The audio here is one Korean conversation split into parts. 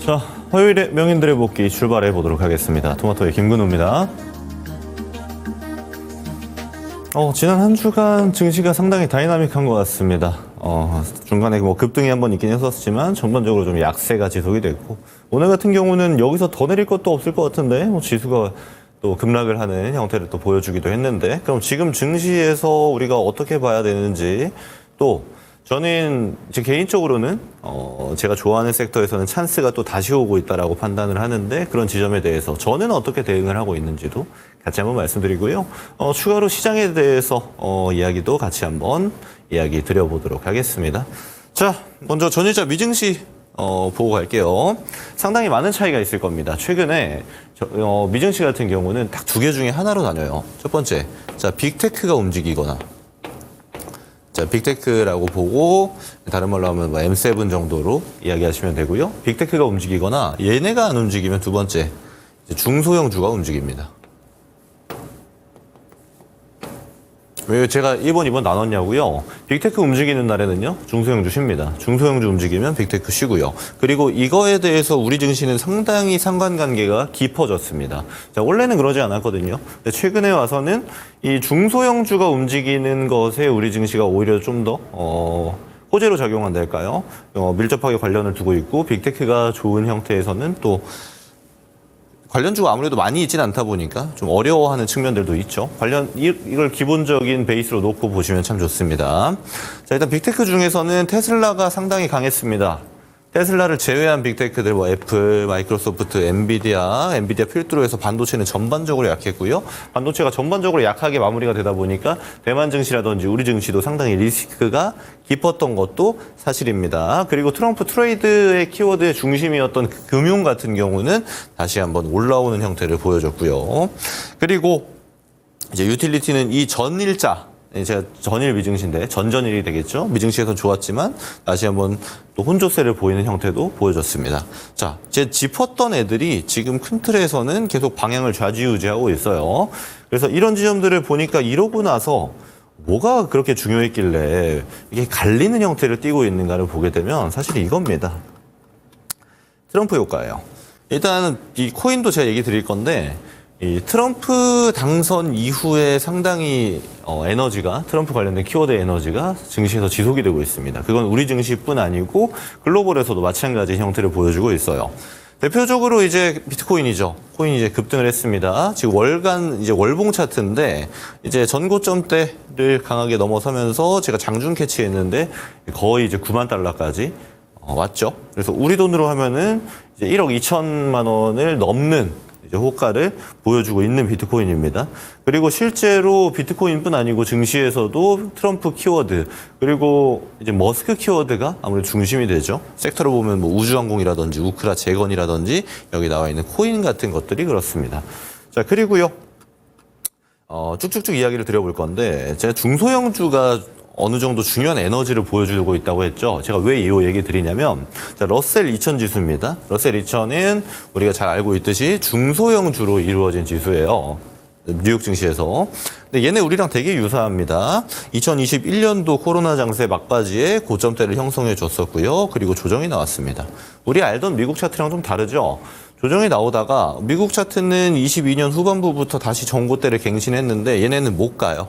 자, 화요일에 명인들의 복귀 출발해 보도록 하겠습니다. 토마토의 김근우입니다. 지난 한 주간 증시가 상당히 다이나믹한 것 같습니다. 중간에 뭐 급등이 한번 있긴 했었지만 전반적으로 좀 약세가 지속이 됐고, 오늘 같은 경우는 여기서 더 내릴 것도 없을 것 같은데 지수가 또 급락을 하는 형태를 또 보여주기도 했는데, 그럼 지금 증시에서 우리가 어떻게 봐야 되는지, 또 저는 제 개인적으로는 제가 좋아하는 섹터에서는 찬스가 또 다시 오고 있다라고 판단을 하는데, 그런 지점에 대해서 저는 어떻게 대응을 하고 있는지도 같이 한번 말씀드리고요. 추가로 시장에 대해서 이야기도 같이 한번 이야기 드려보도록 하겠습니다. 자, 먼저 전일자 미증시 보고 갈게요. 상당히 많은 차이가 있을 겁니다. 최근에 미증시 같은 경우는 딱 두 개 중에 하나로 나뉘어요. 첫 번째, 자, 빅테크가 움직이거나, 자, 빅테크라고 보고 다른 말로 하면 뭐 M7 정도로 이야기하시면 되고요. 빅테크가 움직이거나 얘네가 안 움직이면 두 번째, 이제 중소형주가 움직입니다. 왜 제가 1번, 2번 나눴냐고요? 빅테크 움직이는 날에는요, 중소형주 쉽니다. 중소형주 움직이면 빅테크 쉬고요. 그리고 이거에 대해서 우리 증시는 상당히 상관관계가 깊어졌습니다. 자, 원래는 그러지 않았거든요. 근데 최근에 와서는 이 중소형주가 움직이는 것에 우리 증시가 오히려 좀 더, 호재로 작용한달까요? 밀접하게 관련을 두고 있고, 빅테크가 좋은 형태에서는 또 관련주가 아무래도 많이 있진 않다 보니까 좀 어려워하는 측면들도 있죠. 이걸 기본적인 베이스로 놓고 보시면 참 좋습니다. 자, 일단 빅테크 중에서는 테슬라가 상당히 강했습니다. 테슬라를 제외한 빅테크들, 뭐 애플, 마이크로소프트, 엔비디아 필두로 해서 반도체는 전반적으로 약했고요. 반도체가 전반적으로 약하게 마무리가 되다 보니까 대만 증시라든지 우리 증시도 상당히 리스크가 깊었던 것도 사실입니다. 그리고 트럼프 트레이드의 키워드의 중심이었던 금융 같은 경우는 다시 한번 올라오는 형태를 보여줬고요. 그리고 이제 유틸리티는 이 전일자, 제가 전일 미증시인데 전전일이 되겠죠. 미증시에서 좋았지만 다시 한번 또 혼조세를 보이는 형태도 보여줬습니다. 자, 제 짚었던 애들이 지금 큰 틀에서는 계속 방향을 좌지우지하고 있어요. 그래서 이런 지점들을 보니까 이러고 나서 뭐가 그렇게 중요했길래 이게 갈리는 형태를 띠고 있는가를 보게 되면 사실 이겁니다. 트럼프 효과예요. 일단 이 코인도 제가 얘기 드릴 건데, 이 트럼프 당선 이후에 상당히 에너지가, 트럼프 관련된 키워드 에너지가 증시에서 지속이 되고 있습니다. 그건 우리 증시뿐 아니고 글로벌에서도 마찬가지 형태를 보여주고 있어요. 대표적으로 이제 비트코인이죠. 코인이 이제 급등을 했습니다. 지금 월간 이제 월봉 차트인데, 이제 전고점대를 강하게 넘어서면서 제가 장중 캐치했는데 거의 이제 9만 달러까지 왔죠. 그래서 우리 돈으로 하면은 이제 1억 2천만 원을 넘는 호가를 보여주고 있는 비트코인입니다. 그리고 실제로 비트코인뿐 아니고 증시에서도 트럼프 키워드, 그리고 이제 머스크 키워드가 아무래도 중심이 되죠. 섹터로 보면 뭐 우주항공이라든지 우크라 재건이라든지 여기 나와 있는 코인 같은 것들이 그렇습니다. 자, 그리고요, 쭉쭉쭉 이야기를 드려볼 건데, 제가 중소형주가 어느 정도 중요한 에너지를 보여주고 있다고 했죠. 제가 왜 이 얘기 드리냐면, 자, 러셀 2000 지수입니다. 러셀 2000은 우리가 잘 알고 있듯이 중소형주로 이루어진 지수예요. 뉴욕 증시에서. 근데 얘네 우리랑 되게 유사합니다. 2021년도 코로나 장세 막바지에 고점대를 형성해 줬었고요. 그리고 조정이 나왔습니다. 우리 알던 미국 차트랑 좀 다르죠. 조정이 나오다가 미국 차트는 22년 후반부부터 다시 전고대를 갱신했는데 얘네는 못 가요.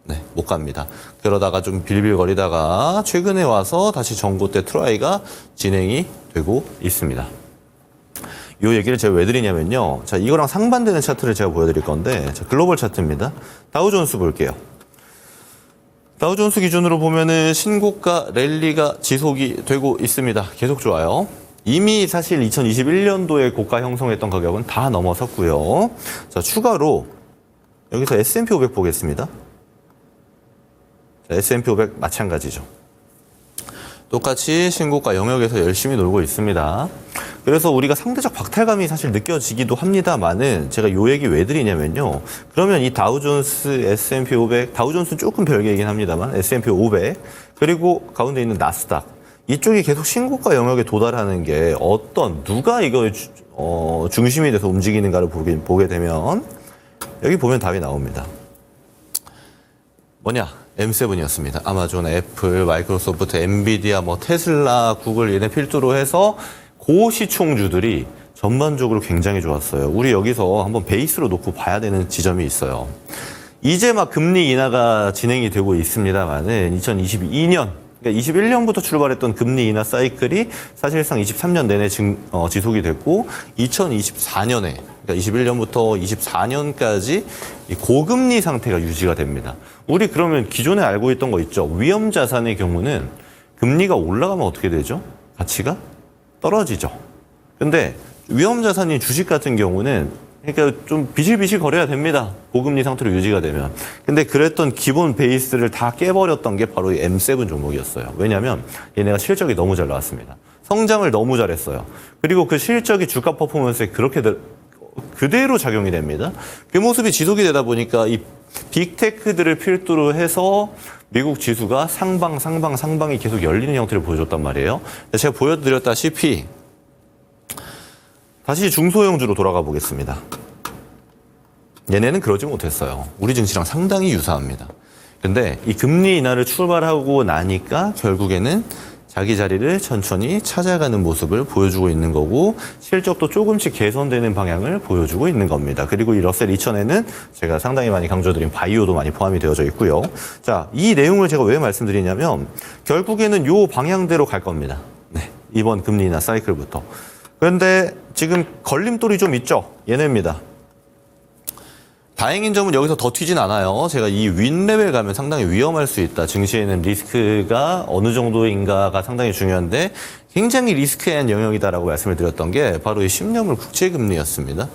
네, 못 갑니다. 그러다가 좀 빌빌거리다가 최근에 와서 다시 전고대 트라이가 진행이 되고 있습니다. 이 얘기를 제가 왜 드리냐면요. 자, 이거랑 상반되는 차트를 제가 보여드릴 건데, 자, 글로벌 차트입니다. 다우존스 볼게요. 다우존스 기준으로 보면은 신고가 랠리가 지속이 되고 있습니다. 계속 좋아요. 이미 사실 2021년도에 고가 형성했던 가격은 다 넘어섰고요. 자, 추가로 여기서 S&P 500 보겠습니다. S&P 500 마찬가지죠. 똑같이 신고가 영역에서 열심히 놀고 있습니다. 그래서 우리가 상대적 박탈감이 사실 느껴지기도 합니다만은, 제가 요 얘기 왜 드리냐면요. 그러면 이 다우존스, S&P 500, 다우존스는 조금 별개이긴 합니다만 S&P 500, 그리고 가운데 있는 나스닥, 이쪽이 계속 신고가 영역에 도달하는 게 누가 이거 중심이 돼서 움직이는가를 보게 되면 여기 보면 답이 나옵니다. 뭐냐? M7이었습니다. 아마존, 애플, 마이크로소프트, 엔비디아, 테슬라, 구글 얘네 필두로 해서 고시총주들이 전반적으로 굉장히 좋았어요. 우리 여기서 한번 베이스로 놓고 봐야 되는 지점이 있어요. 이제 막 금리 인하가 진행이 되고 있습니다만은 2022년, 그러니까 21년부터 출발했던 금리 인하 사이클이 사실상 23년 내내 지속이 됐고 2024년에, 그러니까 21년부터 24년까지 고금리 상태가 유지가 됩니다. 우리 그러면 기존에 알고 있던 거 있죠? 위험 자산의 경우는 금리가 올라가면 어떻게 되죠? 가치가 떨어지죠. 근데 위험 자산인 주식 같은 경우는 그러니까 좀 비실비실 거려야 됩니다. 고금리 상태로 유지가 되면. 근데 그랬던 기본 베이스를 다 깨버렸던 게 바로 이 M7 종목이었어요. 왜냐하면 얘네가 실적이 너무 잘 나왔습니다. 성장을 너무 잘했어요. 그리고 그 실적이 주가 퍼포먼스에 그렇게 그대로 작용이 됩니다. 그 모습이 지속이 되다 보니까 이 빅테크들을 필두로 해서 미국 지수가 상방이 계속 열리는 형태를 보여줬단 말이에요. 제가 보여드렸다시피 다시 중소형주로 돌아가 보겠습니다. 얘네는 그러지 못했어요. 우리 증시랑 상당히 유사합니다. 근데 이 금리 인하를 출발하고 나니까 결국에는 자기 자리를 천천히 찾아가는 모습을 보여주고 있는 거고 실적도 조금씩 개선되는 방향을 보여주고 있는 겁니다. 그리고 이 러셀 2000에는 제가 상당히 많이 강조드린 바이오도 많이 포함이 되어져 있고요. 자, 이 내용을 제가 왜 말씀드리냐면 결국에는 요 방향대로 갈 겁니다. 네, 이번 금리 인하 사이클부터. 그런데 지금 걸림돌이 좀 있죠. 얘네입니다. 다행인 점은 여기서 더 튀진 않아요. 제가 이 윗레벨 가면 상당히 위험할 수 있다. 증시에는 리스크가 어느 정도인가가 상당히 중요한데 굉장히 리스크한 영역이다라고 말씀을 드렸던 게 바로 이 10년물 국채금리였습니다.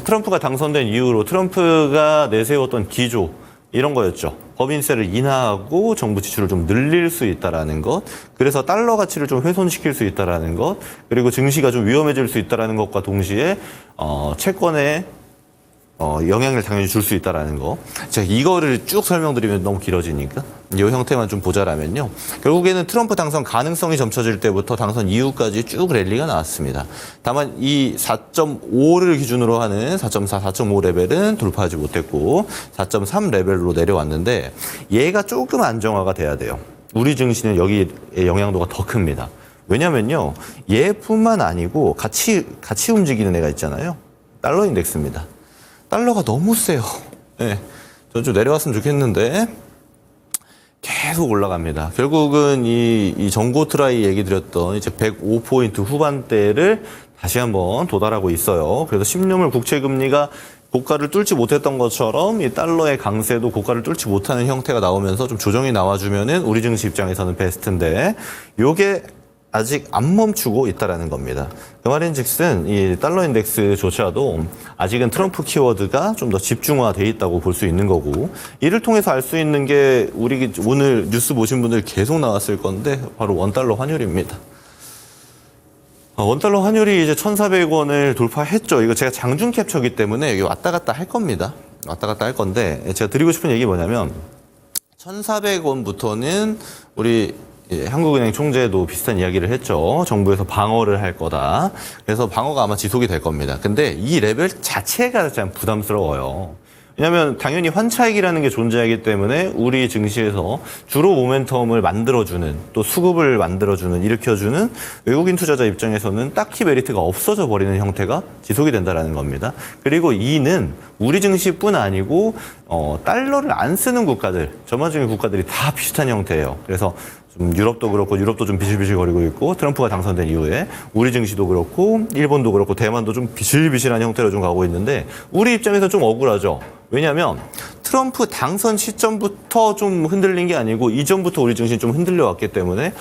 트럼프가 당선된 이후로 트럼프가 내세웠던 기조 이런 거였죠. 법인세를 인하하고 정부 지출을 좀 늘릴 수 있다라는 것, 그래서 달러 가치를 좀 훼손시킬 수 있다라는 것, 그리고 증시가 좀 위험해질 수 있다라는 것과 동시에 채권에 영향을 당연히 줄 수 있다라는 거. 제가 이거를 쭉 설명드리면 너무 길어지니까 이 형태만 좀 보자라면요. 결국에는 트럼프 당선 가능성이 점쳐질 때부터 당선 이후까지 쭉 랠리가 나왔습니다. 다만 이 4.5를 기준으로 하는 4.4, 4.5 레벨은 돌파하지 못했고 4.3 레벨로 내려왔는데 얘가 조금 안정화가 돼야 돼요. 우리 증시는 여기에 영향도가 더 큽니다. 왜냐면요. 얘뿐만 아니고 같이 움직이는 애가 있잖아요. 달러 인덱스입니다. 달러가 너무 세요. 네. 전 좀 내려왔으면 좋겠는데 계속 올라갑니다. 결국은 이 정고 트라이 얘기 드렸던 이제 105포인트 후반대를 다시 한번 도달하고 있어요. 그래서 10년물 국채 금리가 고가를 뚫지 못했던 것처럼 이 달러의 강세도 고가를 뚫지 못하는 형태가 나오면서 좀 조정이 나와주면은 우리 증시 입장에서는 베스트인데 요게 아직 안 멈추고 있다라는 겁니다. 그 말인즉슨 이 달러 인덱스조차도 아직은 트럼프 키워드가 좀 더 집중화돼 있다고 볼 수 있는 거고 이를 통해서 알 수 있는 게 우리 오늘 뉴스 보신 분들 계속 나왔을 건데 바로 원달러 환율입니다. 원달러 환율이 이제 1,400원을 돌파했죠. 이거 제가 장중 캡처기 때문에 여기 왔다 갔다 할 겁니다. 왔다 갔다 할 건데 제가 드리고 싶은 얘기 뭐냐면 1,400원부터는 우리 한국은행 총재도 비슷한 이야기를 했죠. 정부에서 방어를 할 거다. 그래서 방어가 아마 지속이 될 겁니다. 근데 이 레벨 자체가 참 부담스러워요. 왜냐하면 당연히 환차익이라는 게 존재하기 때문에 우리 증시에서 주로 모멘텀을 만들어주는 또 수급을 만들어주는 일으켜주는 외국인 투자자 입장에서는 딱히 메리트가 없어져 버리는 형태가 지속이 된다는 겁니다. 그리고 이는 우리 증시뿐 아니고 달러를 안 쓰는 국가들, 전반적인 국가들이 다 비슷한 형태예요. 그래서 좀 유럽도 그렇고 유럽도 좀 비실비실거리고 있고 트럼프가 당선된 이후에 우리 증시도 그렇고 일본도 그렇고 대만도 좀 비실비실한 형태로 좀 가고 있는데 우리 입장에서 좀 억울하죠. 왜냐하면 트럼프 당선 시점부터 좀 흔들린 게 아니고 이전부터 우리 증시 좀 흔들려 왔기 때문에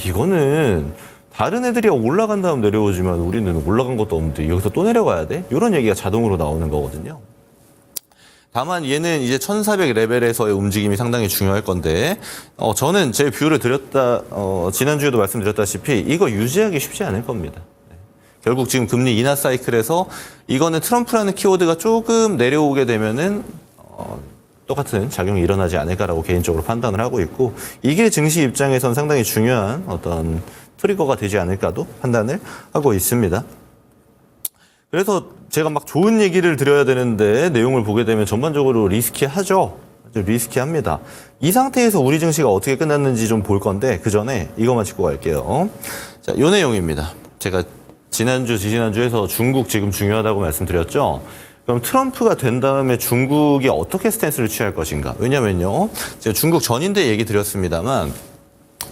이거는 다른 애들이 올라간 다음 내려오지만 우리는 올라간 것도 없는데 여기서 또 내려가야 돼? 이런 얘기가 자동으로 나오는 거거든요. 다만 얘는 이제 1,400 레벨에서의 움직임이 상당히 중요할 건데 저는 제 뷰를 드렸다 지난주에도 말씀드렸다시피 이거 유지하기 쉽지 않을 겁니다. 네. 결국 지금 금리 인하 사이클에서 이거는 트럼프라는 키워드가 조금 내려오게 되면은 똑같은 작용이 일어나지 않을까라고 개인적으로 판단을 하고 있고 이게 증시 입장에선 상당히 중요한 어떤 트리거가 되지 않을까도 판단을 하고 있습니다. 그래서 제가 막 좋은 얘기를 드려야 되는데 내용을 보게 되면 전반적으로 리스키하죠. 리스키합니다. 이 상태에서 우리 증시가 어떻게 끝났는지 좀 볼 건데 그 전에 이것만 짚고 갈게요. 자, 요 내용입니다. 제가 지난주, 지지난주에서 중국 지금 중요하다고 말씀드렸죠. 그럼 트럼프가 된 다음에 중국이 어떻게 스탠스를 취할 것인가? 왜냐면요. 제가 중국 전인대 얘기 드렸습니다만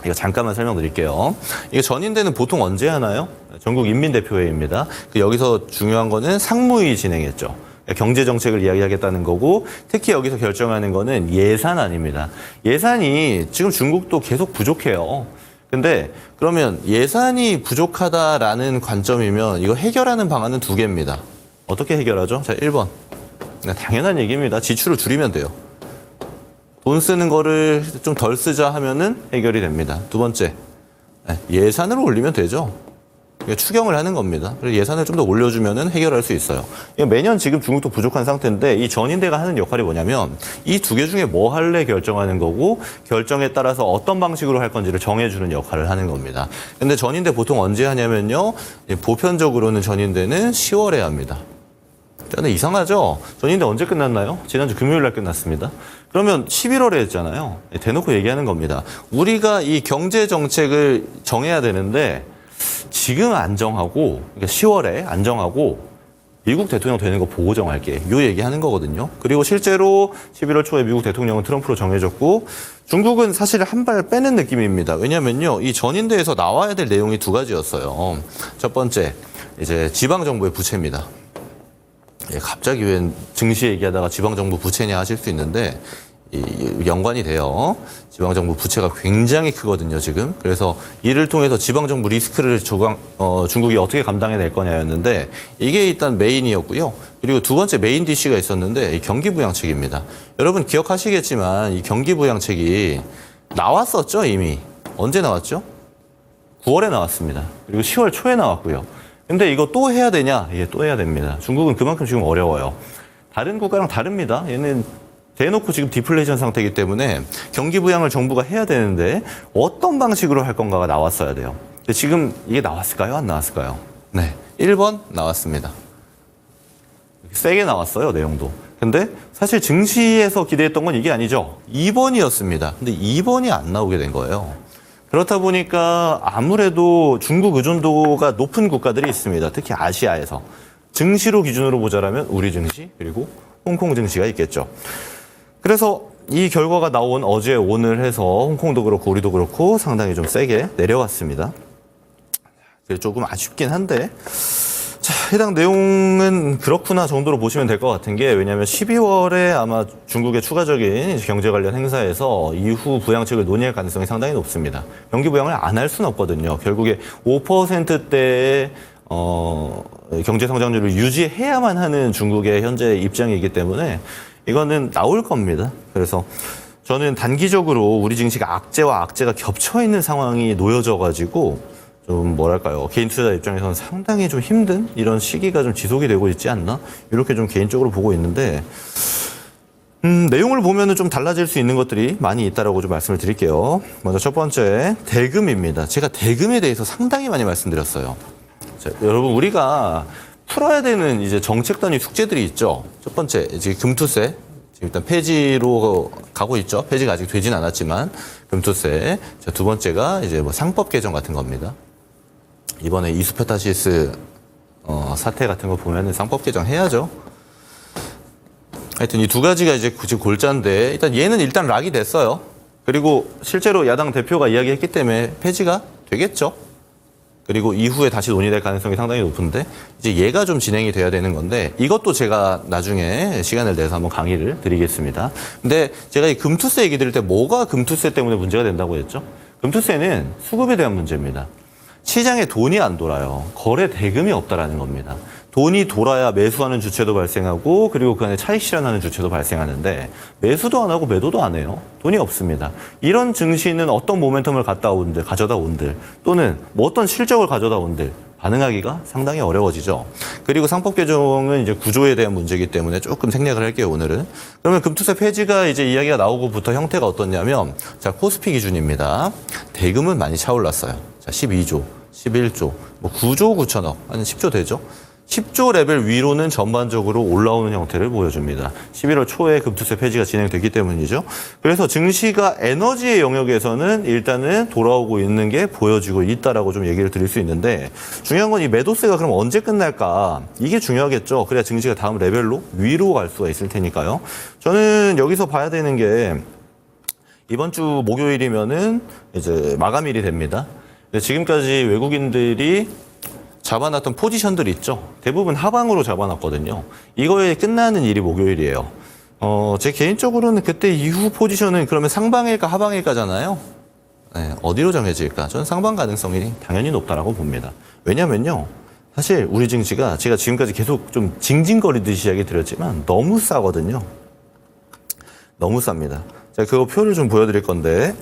이거 잠깐만 설명드릴게요. 이게 전인대는 보통 언제 하나요? 전국 인민대표회의입니다. 여기서 중요한 거는 상무위 진행했죠. 경제 정책을 이야기하겠다는 거고 특히 여기서 결정하는 거는 예산안입니다. 예산이 지금 중국도 계속 부족해요. 근데 그러면 예산이 부족하다라는 관점이면 이거 해결하는 방안은 두 개입니다. 어떻게 해결하죠? 자, 1번. 당연한 얘기입니다. 지출을 줄이면 돼요. 돈 쓰는 거를 좀 덜 쓰자 하면은 해결이 됩니다. 두 번째. 예산을 올리면 되죠. 추경을 하는 겁니다. 그래서 예산을 좀 더 올려주면은 해결할 수 있어요. 매년 지금 중국도 부족한 상태인데 이 전인대가 하는 역할이 뭐냐면 이 두 개 중에 뭐 할래 결정하는 거고 결정에 따라서 어떤 방식으로 할 건지를 정해주는 역할을 하는 겁니다. 근데 전인대 보통 언제 하냐면요. 보편적으로는 전인대는 10월에 합니다. 근데 이상하죠? 전인대 언제 끝났나요? 지난주 금요일 날 끝났습니다. 그러면 11월에 했잖아요. 대놓고 얘기하는 겁니다. 우리가 이 경제 정책을 정해야 되는데 지금 안 정하고, 그러니까 10월에 안 정하고 미국 대통령 되는 거 보고 정할게. 요 얘기하는 거거든요. 그리고 실제로 11월 초에 미국 대통령은 트럼프로 정해졌고 중국은 사실 한 발 빼는 느낌입니다. 왜냐면요. 이 전인대에서 나와야 될 내용이 두 가지였어요. 첫 번째, 이제 지방정부의 부채입니다. 갑자기 왜 증시 얘기하다가 지방정부 부채냐 하실 수 있는데 연관이 돼요. 지방정부 부채가 굉장히 크거든요, 지금. 그래서 이를 통해서 지방정부 리스크를 중국이 어떻게 감당해낼 거냐였는데 이게 일단 메인이었고요. 그리고 두 번째 메인 DC가 있었는데 이 경기부양책입니다. 여러분 기억하시겠지만 이 경기부양책이 나왔었죠, 이미. 언제 나왔죠? 9월에 나왔습니다. 그리고 10월 초에 나왔고요. 근데 이거 또 해야 되냐? 예, 또 해야 됩니다. 중국은 그만큼 지금 어려워요. 다른 국가랑 다릅니다. 얘는 대놓고 지금 디플레이션 상태이기 때문에 경기 부양을 정부가 해야 되는데 어떤 방식으로 할 건가가 나왔어야 돼요. 근데 지금 이게 나왔을까요? 안 나왔을까요? 네. 1번 나왔습니다. 세게 나왔어요, 내용도. 근데 사실 증시에서 기대했던 건 이게 아니죠. 2번이었습니다. 근데 2번이 안 나오게 된 거예요. 그렇다 보니까 아무래도 중국 의존도가 높은 국가들이 있습니다. 특히 아시아에서. 증시로 기준으로 보자라면 우리 증시 그리고 홍콩 증시가 있겠죠. 그래서 이 결과가 나온 어제 오늘 해서 홍콩도 그렇고 우리도 그렇고 상당히 좀 세게 내려왔습니다. 조금 아쉽긴 한데 자, 해당 내용은 그렇구나 정도로 보시면 될 것 같은 게 왜냐하면 12월에 아마 중국의 추가적인 경제 관련 행사에서 이후 부양책을 논의할 가능성이 상당히 높습니다. 경기 부양을 안 할 수는 없거든요. 결국에 5%대의 경제 성장률을 유지해야만 하는 중국의 현재 입장이기 때문에 이거는 나올 겁니다. 그래서 저는 단기적으로 우리 증시가 악재와 악재가 겹쳐 있는 상황이 놓여져 가지고 좀 뭐랄까요. 개인 투자자 입장에서는 상당히 좀 힘든 이런 시기가 좀 지속이 되고 있지 않나? 이렇게 좀 개인적으로 보고 있는데 내용을 보면은 좀 달라질 수 있는 것들이 많이 있다라고 좀 말씀을 드릴게요. 먼저 첫 번째 대금입니다. 제가 대금에 대해서 상당히 많이 말씀드렸어요. 자, 여러분 우리가 풀어야 되는 이제 정책 단위 숙제들이 있죠. 첫 번째 이제 금투세 지금 일단 폐지로 가고 있죠. 폐지가 아직 되진 않았지만 금투세. 자, 두 번째가 이제 뭐 상법 개정 같은 겁니다. 이번에 이수페타시스 사태 같은 거 보면은 상법 개정 해야죠. 하여튼 이 두 가지가 이제 지금 골자인데 일단 얘는 일단 락이 됐어요. 그리고 실제로 야당 대표가 이야기했기 때문에 폐지가 되겠죠. 그리고 이후에 다시 논의될 가능성이 상당히 높은데 이제 얘가 좀 진행이 돼야 되는 건데 이것도 제가 나중에 시간을 내서 한번 강의를 드리겠습니다. 근데 제가 이 금투세 얘기 드릴 때 뭐가 금투세 때문에 문제가 된다고 했죠? 금투세는 수급에 대한 문제입니다. 시장에 돈이 안 돌아요. 거래 대금이 없다라는 겁니다. 돈이 돌아야 매수하는 주체도 발생하고 그리고 그 안에 차익 실현하는 주체도 발생하는데 매수도 안 하고 매도도 안 해요. 돈이 없습니다. 이런 증시는 어떤 모멘텀을 가져다 온들 또는 뭐 어떤 실적을 가져다 온들 반응하기가 상당히 어려워지죠. 그리고 상법 개정은 이제 구조에 대한 문제이기 때문에 조금 생략을 할게요, 오늘은. 그러면 금투세 폐지가 이제 이야기가 나오고부터 형태가 어떻냐면 자, 코스피 기준입니다. 대금은 많이 차올랐어요. 자, 12조, 11조, 뭐 9조 9천억, 한 10조 되죠. 10조 레벨 위로는 전반적으로 올라오는 형태를 보여줍니다. 11월 초에 급투세 폐지가 진행됐기 때문이죠. 그래서 증시가 에너지의 영역에서는 일단은 돌아오고 있는 게 보여지고 있다라고 좀 얘기를 드릴 수 있는데 중요한 건 이 매도세가 그럼 언제 끝날까? 이게 중요하겠죠. 그래야 증시가 다음 레벨로 위로 갈 수가 있을 테니까요. 저는 여기서 봐야 되는 게 이번 주 목요일이면은 이제 마감일이 됩니다. 지금까지 외국인들이 잡아놨던 포지션들 있죠. 대부분 하방으로 잡아놨거든요. 이거에 끝나는 일이 목요일이에요. 제 개인적으로는 그때 이후 포지션은 그러면 상방일까 하방일까잖아요. 네, 어디로 정해질까? 저는 상방 가능성이 당연히 높다라고 봅니다. 왜냐면요. 사실 우리 증시가 제가 지금까지 계속 좀 징징거리듯이 이야기 드렸지만 너무 싸거든요. 너무 쌉니다. 제가 그 표를 좀 보여드릴 건데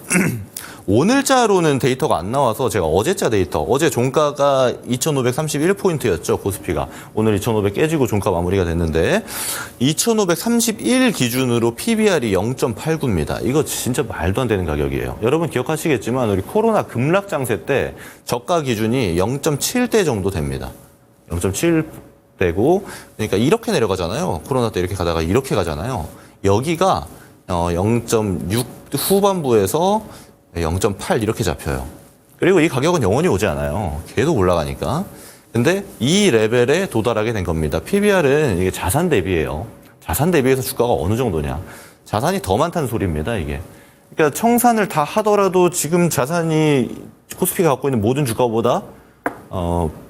오늘자로는 데이터가 안 나와서 제가 어제자 데이터, 어제 종가가 2,531포인트였죠, 코스피가. 오늘 2,500 깨지고 종가 마무리가 됐는데 2,531 기준으로 PBR이 0.89입니다. 이거 진짜 말도 안 되는 가격이에요. 여러분 기억하시겠지만 우리 코로나 급락 장세 때 저가 기준이 0.7대 정도 됩니다. 0.7대고 그러니까 이렇게 내려가잖아요. 코로나 때 이렇게 가다가 이렇게 가잖아요. 여기가 0.6 후반부에서 0.8 이렇게 잡혀요. 그리고 이 가격은 영원히 오지 않아요. 계속 올라가니까. 근데 이 레벨에 도달하게 된 겁니다. PBR은 이게 자산 대비예요. 자산 대비해서 주가가 어느 정도냐. 자산이 더 많다는 소리입니다, 이게. 그러니까 청산을 다 하더라도 지금 자산이 코스피가 갖고 있는 모든 주가보다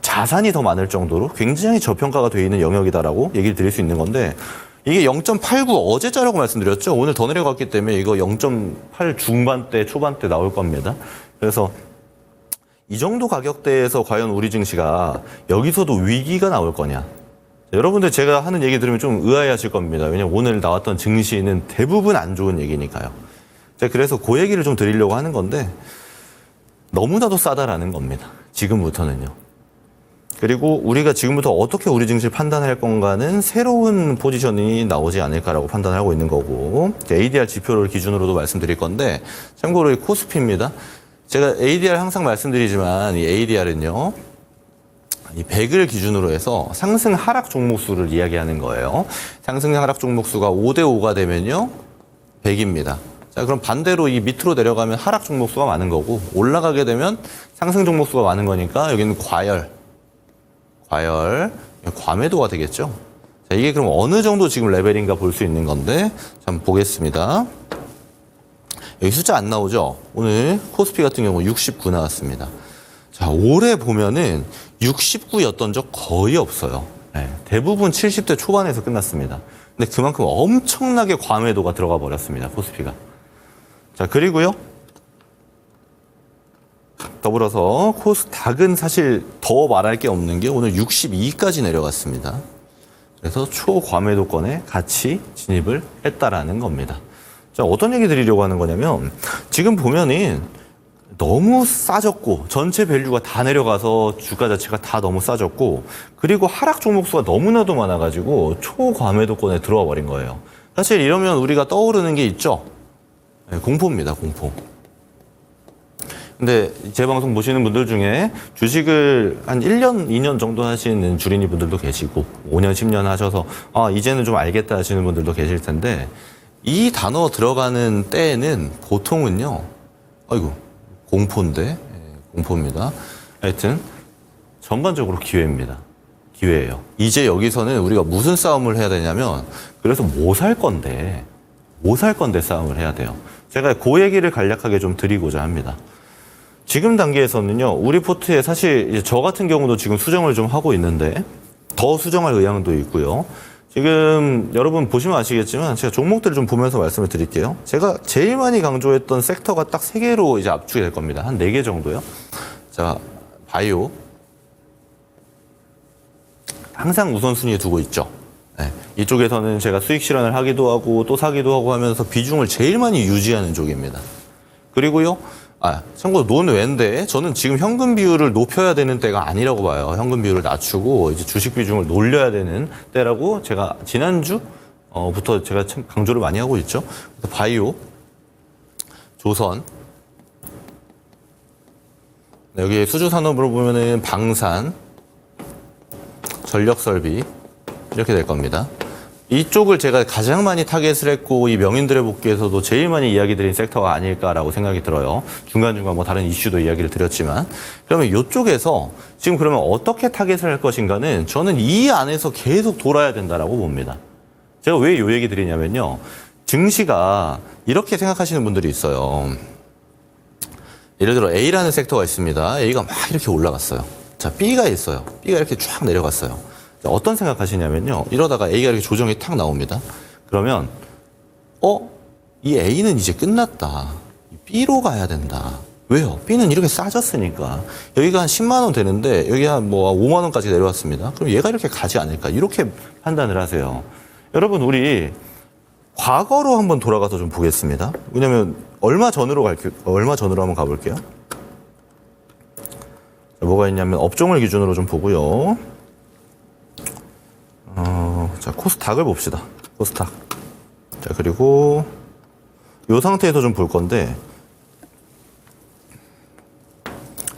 자산이 더 많을 정도로 굉장히 저평가가 되어 있는 영역이다라고 얘기를 드릴 수 있는 건데 이게 0.89 어제자라고 말씀드렸죠. 오늘 더 내려갔기 때문에 이거 0.8 중반대, 초반대 나올 겁니다. 그래서 이 정도 가격대에서 과연 우리 증시가 여기서도 위기가 나올 거냐. 여러분들 제가 하는 얘기 들으면 좀 의아해하실 겁니다. 왜냐면 오늘 나왔던 증시는 대부분 안 좋은 얘기니까요. 제가 그래서 그 얘기를 좀 드리려고 하는 건데 너무나도 싸다라는 겁니다. 지금부터는요. 그리고 우리가 지금부터 어떻게 우리 증시를 판단할 건가는 새로운 포지션이 나오지 않을까라고 판단하고 있는 거고 ADR 지표를 기준으로도 말씀드릴 건데 참고로 이 코스피입니다. 제가 ADR 항상 말씀드리지만 이 ADR은요. 이 100을 기준으로 해서 상승 하락 종목수를 이야기하는 거예요. 상승 하락 종목수가 5대 5가 되면요. 100입니다. 자, 그럼 반대로 이 밑으로 내려가면 하락 종목수가 많은 거고 올라가게 되면 상승 종목수가 많은 거니까 여기는 과매도가 되겠죠. 자, 이게 그럼 어느 정도 지금 레벨인가 볼 수 있는 건데, 한번 보겠습니다. 여기 숫자 안 나오죠? 오늘 코스피 같은 경우 69 나왔습니다. 자, 올해 보면은 69였던 적 거의 없어요. 네, 대부분 70대 초반에서 끝났습니다. 근데 그만큼 엄청나게 과매도가 들어가 버렸습니다, 코스피가. 자, 그리고요. 더불어서 코스닥은 사실 더 말할 게 없는 게 오늘 62까지 내려갔습니다. 그래서 초과매도권에 같이 진입을 했다라는 겁니다. 자, 어떤 얘기 드리려고 하는 거냐면 지금 보면은 너무 싸졌고 전체 밸류가 다 내려가서 주가 자체가 다 너무 싸졌고 그리고 하락 종목수가 너무나도 많아가지고 초과매도권에 들어와 버린 거예요. 사실 이러면 우리가 떠오르는 게 있죠. 네, 공포입니다, 공포. 근데 제 방송 보시는 분들 중에 주식을 한 1년, 2년 정도 하시는 주린이 분들도 계시고 5년, 10년 하셔서 이제는 좀 알겠다 하시는 분들도 계실 텐데 이 단어 들어가는 때에는 보통은요. 아이고 공포인데 공포입니다. 하여튼 전반적으로 기회입니다. 기회예요. 이제 여기서는 우리가 무슨 싸움을 해야 되냐면 그래서 뭐 살 건데 싸움을 해야 돼요. 제가 그 얘기를 간략하게 좀 드리고자 합니다. 지금 단계에서는요, 우리 포트에 사실 이제 저 같은 경우도 지금 수정을 좀 하고 있는데 더 수정할 의향도 있고요. 지금 여러분 보시면 아시겠지만 제가 종목들을 좀 보면서 말씀을 드릴게요. 제가 제일 많이 강조했던 섹터가 딱 3개로 이제 압축이 될 겁니다. 한 4개 정도요. 자, 바이오. 항상 우선순위에 두고 있죠. 네. 이쪽에서는 제가 수익 실현을 하기도 하고 또 사기도 하고 하면서 비중을 제일 많이 유지하는 쪽입니다. 그리고요. 참고로 논외인데 저는 지금 현금 비율을 높여야 되는 때가 아니라고 봐요. 현금 비율을 낮추고 이제 주식 비중을 놀려야 되는 때라고 제가 지난주부터 제가 참 강조를 많이 하고 있죠. 그래서 바이오, 조선, 여기 수주산업으로 보면은 방산, 전력 설비 이렇게 될 겁니다. 이쪽을 제가 가장 많이 타겟을 했고 이 명인들의 복귀에서도 제일 많이 이야기 드린 섹터가 아닐까라고 생각이 들어요. 중간중간 뭐 다른 이슈도 이야기를 드렸지만 그러면 이쪽에서 지금 그러면 어떻게 타겟을 할 것인가는 저는 이 안에서 계속 돌아야 된다라고 봅니다. 제가 왜 이 얘기 드리냐면요. 증시가 이렇게 생각하시는 분들이 있어요. 예를 들어 A라는 섹터가 있습니다. A가 막 이렇게 올라갔어요. 자, B가 있어요. B가 이렇게 쫙 내려갔어요. 자, 어떤 생각하시냐면요. 이러다가 A가 이렇게 조정이 탁 나옵니다. 그러면 이 A는 이제 끝났다. B로 가야 된다. 왜요? B는 이렇게 싸졌으니까. 여기가 한 10만 원 되는데 여기 한 뭐 5만 원까지 내려왔습니다. 그럼 얘가 이렇게 가지 않을까? 이렇게 판단을 하세요. 여러분 우리 과거로 한번 돌아가서 좀 보겠습니다. 왜냐면 얼마 전으로 한번 가볼게요. 자, 뭐가 있냐면 업종을 기준으로 좀 보고요. 자, 코스닥을 봅시다. 코스닥. 자, 그리고 이 상태에서 좀 볼 건데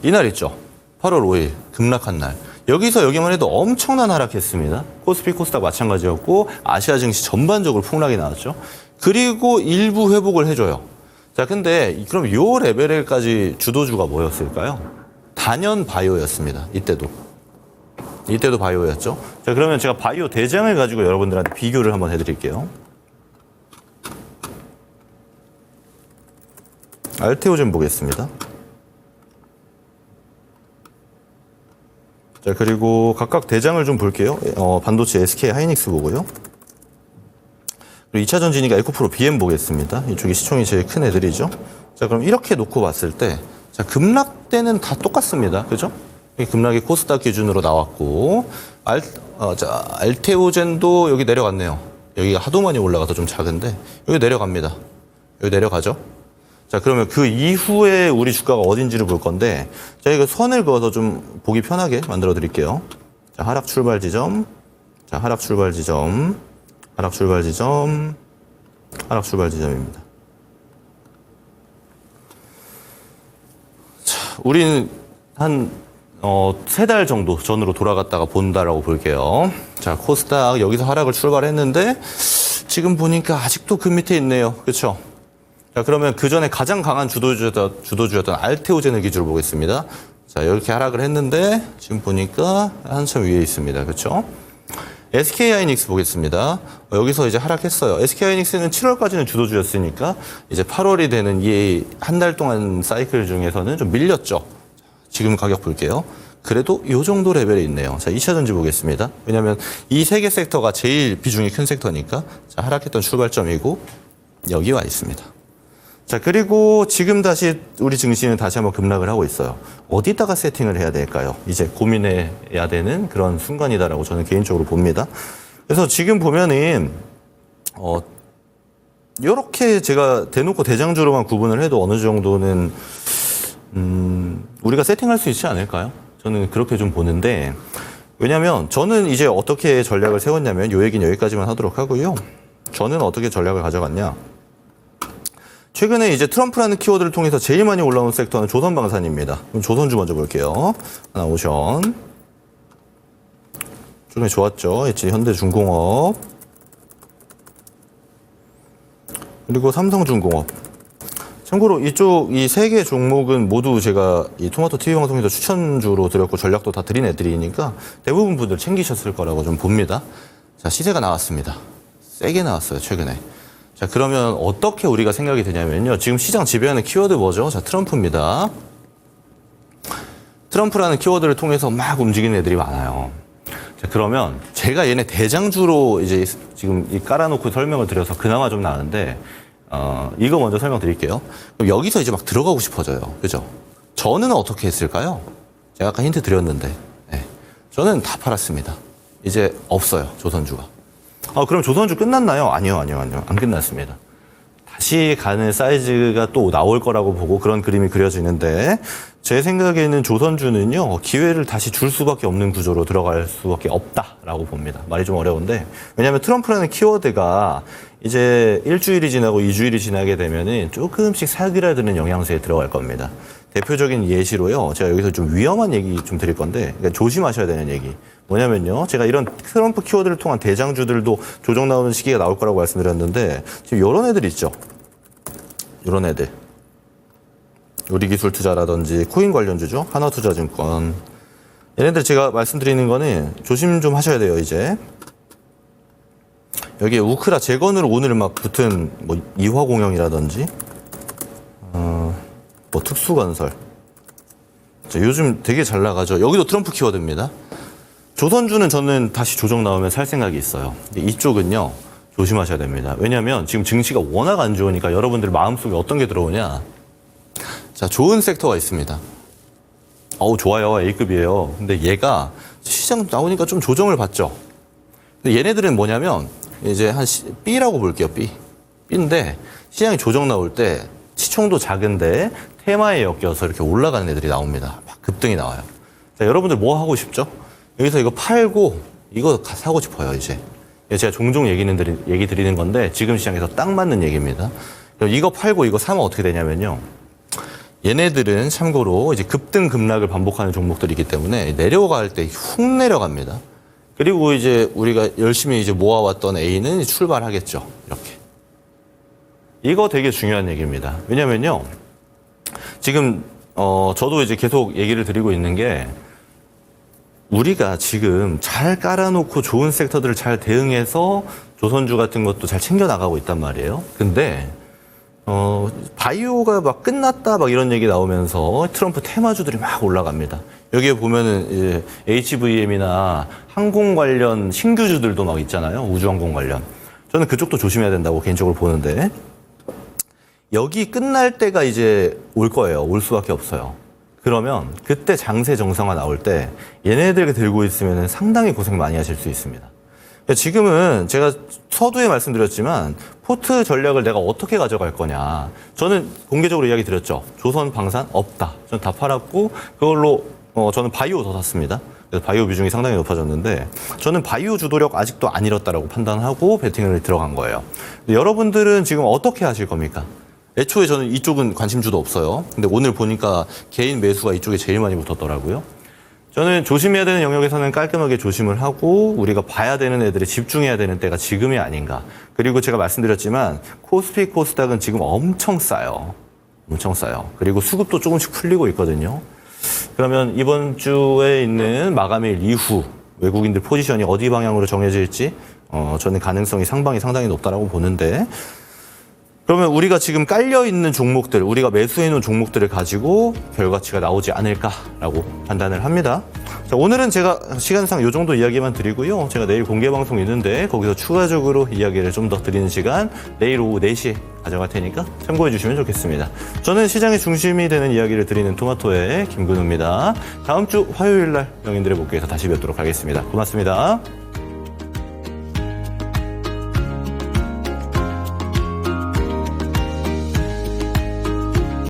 이날 있죠. 8월 5일 급락한 날. 여기서 여기만 해도 엄청난 하락했습니다. 코스피, 코스닥 마찬가지였고 아시아 증시 전반적으로 폭락이 나왔죠. 그리고 일부 회복을 해줘요. 자, 근데 그럼 이 레벨까지 주도주가 뭐였을까요? 단연 바이오였습니다. 이때도 바이오였죠. 자, 그러면 제가 바이오 대장을 가지고 여러분들한테 비교를 한번 해드릴게요. 알테오 좀 보겠습니다. 자, 그리고 각각 대장을 좀 볼게요. 반도체 SK 하이닉스 보고요. 그리고 2차 전지니까 에코프로 BM 보겠습니다. 이쪽이 시총이 제일 큰 애들이죠. 자, 그럼 이렇게 놓고 봤을 때, 자, 급락대는 다 똑같습니다. 그죠? 급락이 코스닥 기준으로 나왔고, 알테오젠도 여기 내려갔네요. 여기가 하도 많이 올라가서 좀 작은데, 여기 내려갑니다. 여기 내려가죠? 자, 그러면 그 이후에 우리 주가가 어딘지를 볼 건데, 자, 이거 선을 그어서 좀 보기 편하게 만들어 드릴게요. 자, 하락 출발 지점, 자, 하락 출발 지점, 하락 출발 지점, 하락 출발 지점입니다. 자, 우리는 한, 3달 정도 전으로 돌아갔다가 본다라고 볼게요. 자, 코스닥 여기서 하락을 출발했는데, 지금 보니까 아직도 그 밑에 있네요. 그렇죠? 자, 그러면 그 전에 가장 강한 주도주였던 알테오젠을 기준으로 보겠습니다. 자, 이렇게 하락을 했는데, 지금 보니까 한참 위에 있습니다. 그렇죠? SK 하이닉스 보겠습니다. 여기서 이제 하락했어요. SK 하이닉스는 7월까지는 주도주였으니까, 이제 8월이 되는 이 한 달 동안 사이클 중에서는 좀 밀렸죠. 지금 가격 볼게요. 그래도 이 정도 레벨에 있네요. 자, 2차 전지 보겠습니다. 왜냐면 이 세 개 섹터가 제일 비중이 큰 섹터니까, 자, 하락했던 출발점이고, 여기 와 있습니다. 자, 그리고 지금 다시 우리 증시는 다시 한번 급락을 하고 있어요. 어디다가 세팅을 해야 될까요? 이제 고민해야 되는 그런 순간이다라고 저는 개인적으로 봅니다. 그래서 지금 보면은 이렇게 제가 대놓고 대장주로만 구분을 해도 어느 정도는 우리가 세팅할 수 있지 않을까요? 저는 그렇게 좀 보는데, 왜냐하면 저는 이제 어떻게 전략을 세웠냐면 요 얘기는 여기까지만 하도록 하고요. 저는 어떻게 전략을 가져갔냐? 최근에 이제 트럼프라는 키워드를 통해서 제일 많이 올라온 섹터는 조선방산입니다. 그럼 조선주 먼저 볼게요. 하나오션. 최근에 좋았죠. 현대중공업. 그리고 삼성중공업. 참고로 이쪽 이 세 개 종목은 모두 제가 이 토마토 TV 방송에서 추천주로 드렸고 전략도 다 드린 애들이니까 대부분 분들 챙기셨을 거라고 좀 봅니다. 자, 시세가 나왔습니다. 세게 나왔어요, 최근에. 자, 그러면 어떻게 우리가 생각이 되냐면요. 지금 시장 지배하는 키워드 뭐죠? 자, 트럼프입니다. 트럼프라는 키워드를 통해서 막 움직이는 애들이 많아요. 자, 그러면 제가 얘네 대장주로 이제 지금 이 깔아놓고 설명을 드려서 그나마 좀 나은데, 이거 먼저 설명드릴게요. 그럼 여기서 이제 막 들어가고 싶어져요. 그죠? 저는 어떻게 했을까요? 제가 아까 힌트 드렸는데, 네. 저는 다 팔았습니다. 이제 없어요, 조선주가. 그럼 조선주 끝났나요? 아니요. 안 끝났습니다. 다시 가는 사이즈가 또 나올 거라고 보고 그런 그림이 그려지는데, 제 생각에는 조선주는요, 기회를 다시 줄 수밖에 없는 구조로 들어갈 수밖에 없다라고 봅니다. 말이 좀 어려운데, 왜냐하면 트럼프라는 키워드가 이제 일주일이 지나고 2주일이 지나게 되면은 조금씩 사그라드는 영양소에 들어갈 겁니다. 대표적인 예시로요. 제가 여기서 좀 위험한 얘기 좀 드릴 건데, 그러니까 조심하셔야 되는 얘기. 뭐냐면요. 제가 이런 트럼프 키워드를 통한 대장주들도 조정 나오는 시기가 나올 거라고 말씀드렸는데, 지금 이런 애들 있죠. 이런 애들. 우리기술투자라든지 코인 관련주죠. 하나투자증권. 얘네들 제가 말씀드리는 거는 조심 좀 하셔야 돼요, 이제. 여기에 우크라 재건으로 오늘 막 붙은 뭐 이화공영이라든지, 뭐 특수건설. 자, 요즘 되게 잘 나가죠. 여기도 트럼프 키워드입니다. 조선주는 저는 다시 조정 나오면 살 생각이 있어요. 이쪽은요, 조심하셔야 됩니다. 왜냐하면 지금 증시가 워낙 안 좋으니까 여러분들 마음속에 어떤 게 들어오냐. 자, 좋은 섹터가 있습니다. 어우, 좋아요. A급이에요. 근데 얘가 시장 나오니까 좀 조정을 받죠. 근데 얘네들은 뭐냐면, 이제 한 B라고 볼게요, B. B인데, 시장이 조정 나올 때, 시총도 작은데, 테마에 엮여서 이렇게 올라가는 애들이 나옵니다. 막 급등이 나와요. 자, 여러분들 뭐 하고 싶죠? 여기서 이거 팔고, 이거 사고 싶어요, 이제. 제가 종종 얘기 드리는 건데, 지금 시장에서 딱 맞는 얘기입니다. 이거 팔고 이거 사면 어떻게 되냐면요. 얘네들은 참고로 이제 급등 급락을 반복하는 종목들이기 때문에 내려갈 때 훅 내려갑니다. 그리고 이제 우리가 열심히 이제 모아왔던 A는 출발하겠죠. 이렇게. 이거 되게 중요한 얘기입니다. 왜냐면요. 지금, 저도 이제 계속 얘기를 드리고 있는 게 우리가 지금 잘 깔아놓고 좋은 섹터들을 잘 대응해서 조선주 같은 것도 잘 챙겨 나가고 있단 말이에요. 근데, 바이오가 막 끝났다 막 이런 얘기 나오면서 트럼프 테마주들이 막 올라갑니다. 여기에 보면은 이제 HVM이나 항공 관련 신규주들도 막 있잖아요. 우주항공 관련. 저는 그쪽도 조심해야 된다고 개인적으로 보는데 여기 끝날 때가 이제 올 거예요. 올 수밖에 없어요. 그러면 그때 장세 정상화 나올 때 얘네들 들고 있으면 상당히 고생 많이 하실 수 있습니다. 지금은 제가 서두에 말씀드렸지만 포트 전략을 내가 어떻게 가져갈 거냐. 저는 공개적으로 이야기 드렸죠. 조선, 방산 없다. 저는 다 팔았고 그걸로 저는 바이오 더 샀습니다. 그래서 바이오 비중이 상당히 높아졌는데 저는 바이오 주도력 아직도 안 잃었다라고 판단하고 베팅을 들어간 거예요. 근데 여러분들은 지금 어떻게 하실 겁니까? 애초에 저는 이쪽은 관심주도 없어요. 근데 오늘 보니까 개인 매수가 이쪽에 제일 많이 붙었더라고요. 저는 조심해야 되는 영역에서는 깔끔하게 조심을 하고 우리가 봐야 되는 애들에 집중해야 되는 때가 지금이 아닌가. 그리고 제가 말씀드렸지만 코스피, 코스닥은 지금 엄청 싸요. 엄청 싸요. 그리고 수급도 조금씩 풀리고 있거든요. 그러면 이번 주에 있는 마감일 이후 외국인들 포지션이 어디 방향으로 정해질지 저는 가능성이 상당히 높다라고 보는데 그러면 우리가 지금 깔려있는 종목들, 우리가 매수해놓은 종목들을 가지고 결과치가 나오지 않을까라고 판단을 합니다. 자, 오늘은 제가 시간상 이 정도 이야기만 드리고요. 제가 내일 공개방송 있는데 거기서 추가적으로 이야기를 좀 더 드리는 시간 내일 오후 4시에 가져갈 테니까 참고해 주시면 좋겠습니다. 저는 시장의 중심이 되는 이야기를 드리는 토마토의 김근우입니다. 다음 주 화요일 날 명인들의 복귀에서 다시 뵙도록 하겠습니다. 고맙습니다.